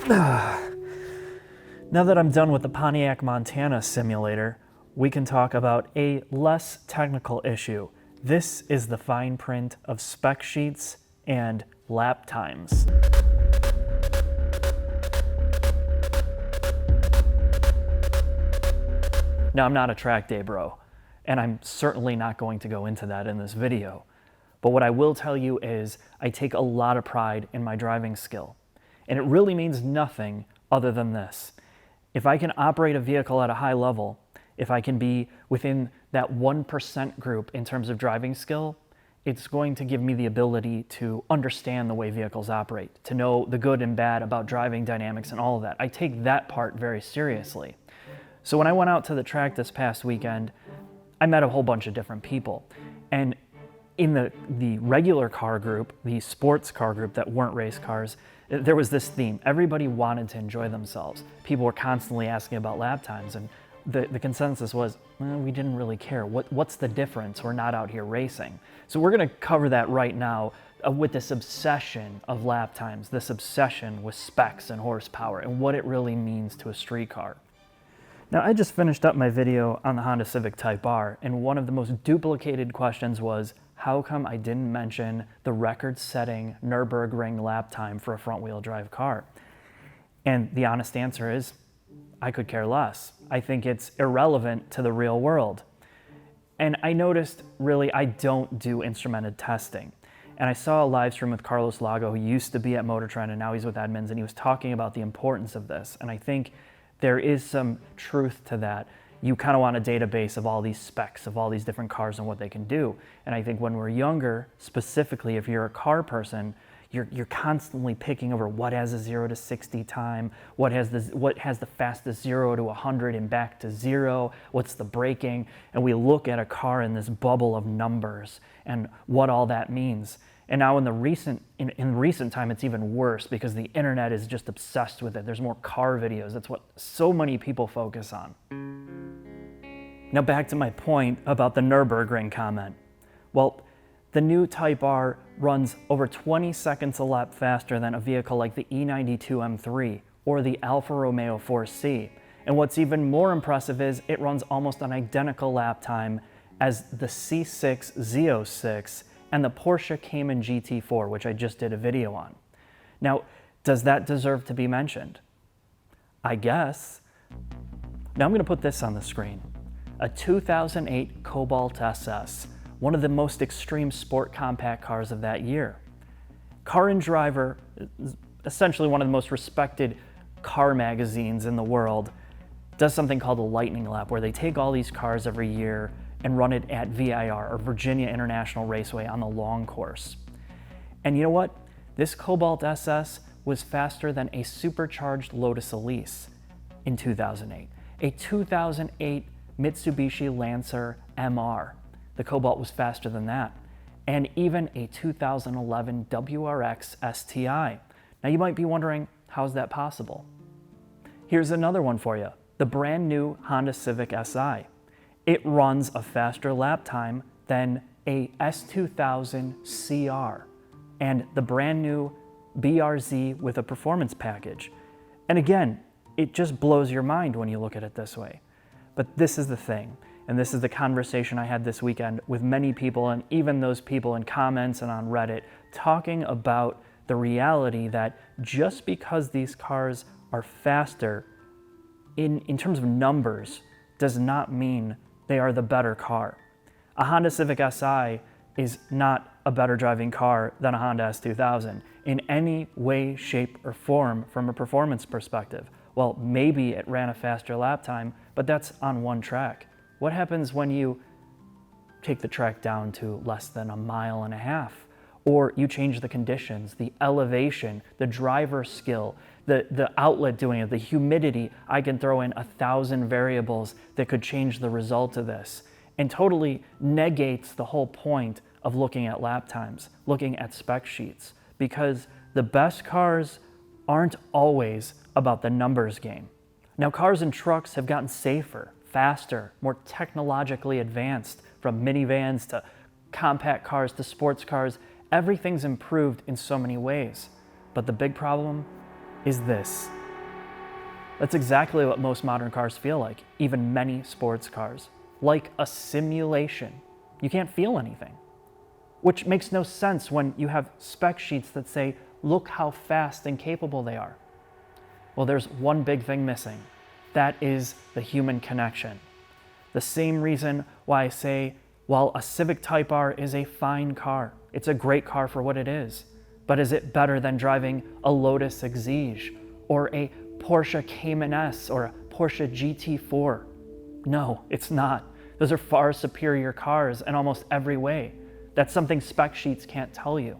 Now that I'm done with the Pontiac Montana simulator, we can talk about a less technical issue. This is the fine print of spec sheets and lap times. Now, I'm not a track day bro, and I'm certainly not going to go into that in this video. But what I will tell you is I take a lot of pride in my driving skill. And it really means nothing other than this. If I can operate a vehicle at a high level, if I can be within that 1% group in terms of driving skill, it's going to give me the ability to understand the way vehicles operate, to know the good and bad about driving dynamics and all of that. I take that part very seriously. So when I went out to the track this past weekend, I met a whole bunch of different people. And in the regular car group, the sports car group that weren't race cars, there was this theme. Everybody wanted to enjoy themselves. People were constantly asking about lap times, and the consensus was, well, we didn't really care. What's the difference? We're not out here racing. So we're gonna cover that right now with this obsession of lap times, this obsession with specs and horsepower, and what it really means to a street car. Now, I just finished up my video on the Honda Civic Type R, and one of the most duplicated questions was, how come I didn't mention the record-setting Nürburgring lap time for a front-wheel drive car? And the honest answer is, I could care less. I think it's irrelevant to the real world. And I noticed, really, I don't do instrumented testing. And I saw a live stream with Carlos Lago, who used to be at MotorTrend, and now he's with Edmunds, and he was talking about the importance of this. And I think there is some truth to that. You kind of want a database of all these specs of all these different cars and what they can do. And I think when we're younger, specifically if you're a car person, you're constantly picking over what has a 0 to 60 time, what has the fastest 0 to 100 and back to 0, what's the braking, and we look at a car in this bubble of numbers and what all that means. And now in recent time, it's even worse because the internet is just obsessed with it. There's more car videos. That's what so many people focus on. Now back to my point about the Nürburgring comment. Well, the new Type R runs over 20 seconds a lap faster than a vehicle like the E92 M3 or the Alfa Romeo 4C. And what's even more impressive is it runs almost an identical lap time as the C6 Z06 and the Porsche Cayman GT4, which I just did a video on. Now, does that deserve to be mentioned? I guess. Now I'm going to put this on the screen. A 2008 Cobalt SS, one of the most extreme sport compact cars of that year. Car and Driver, essentially one of the most respected car magazines in the world, does something called a lightning lap, where they take all these cars every year and run it at VIR, or Virginia International Raceway, on the long course. And you know what? This Cobalt SS was faster than a supercharged Lotus Elise in 2008. A 2008 Mitsubishi Lancer MR. The Cobalt was faster than that. And even a 2011 WRX STI. Now you might be wondering, how's that possible? Here's another one for you. The brand new Honda Civic Si. It runs a faster lap time than a S2000 CR and the brand new BRZ with a performance package. And again, it just blows your mind when you look at it this way. But this is the thing, and this is the conversation I had this weekend with many people, and even those people in comments and on Reddit, talking about the reality that just because these cars are faster in terms of numbers does not mean they are the better car. A Honda Civic Si is not a better driving car than a Honda S2000 in any way, shape, or form from a performance perspective. Well, maybe it ran a faster lap time, but that's on one track. What happens when you take the track down to less than 1.5 miles? Or you change the conditions, the elevation, the driver skill, the outlet doing it, the humidity. I can throw in 1,000 variables that could change the result of this and totally negates the whole point of looking at lap times, looking at spec sheets, because the best cars aren't always about the numbers game. Now, cars and trucks have gotten safer, faster, more technologically advanced, from minivans to compact cars to sports cars. Everything's improved in so many ways. But the big problem is this. That's exactly what most modern cars feel like, even many sports cars. Like a simulation. You can't feel anything. Which makes no sense when you have spec sheets that say, look how fast and capable they are. Well, there's one big thing missing. That is the human connection. The same reason why I say, while a Civic Type R is a fine car, it's a great car for what it is, but is it better than driving a Lotus Exige or a Porsche Cayman S or a Porsche GT4? No, it's not. Those are far superior cars in almost every way. That's something spec sheets can't tell you.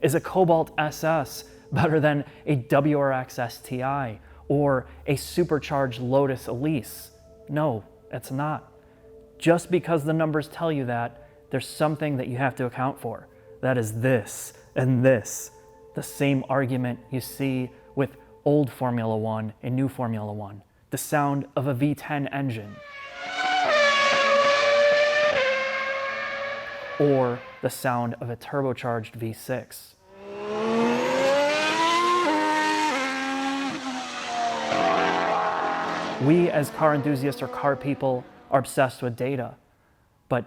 Is a Cobalt SS better than a WRX STI or a supercharged Lotus Elise? No, it's not. Just because the numbers tell you that, there's something that you have to account for. That is this and this. The same argument you see with old Formula One and new Formula One. The sound of a V10 engine. Or the sound of a turbocharged V6. We as car enthusiasts or car people are obsessed with data. But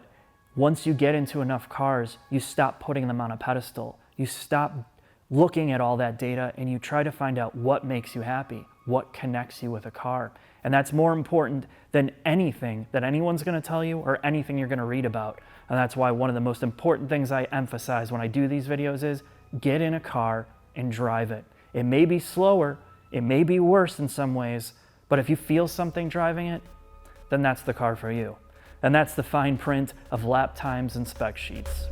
once you get into enough cars, you stop putting them on a pedestal. You stop looking at all that data and you try to find out what makes you happy, what connects you with a car. And that's more important than anything that anyone's going to tell you or anything you're going to read about. And that's why one of the most important things I emphasize when I do these videos is get in a car and drive it. It may be slower, it may be worse in some ways, but if you feel something driving it, then that's the car for you. And that's the fine print of lap times and spec sheets.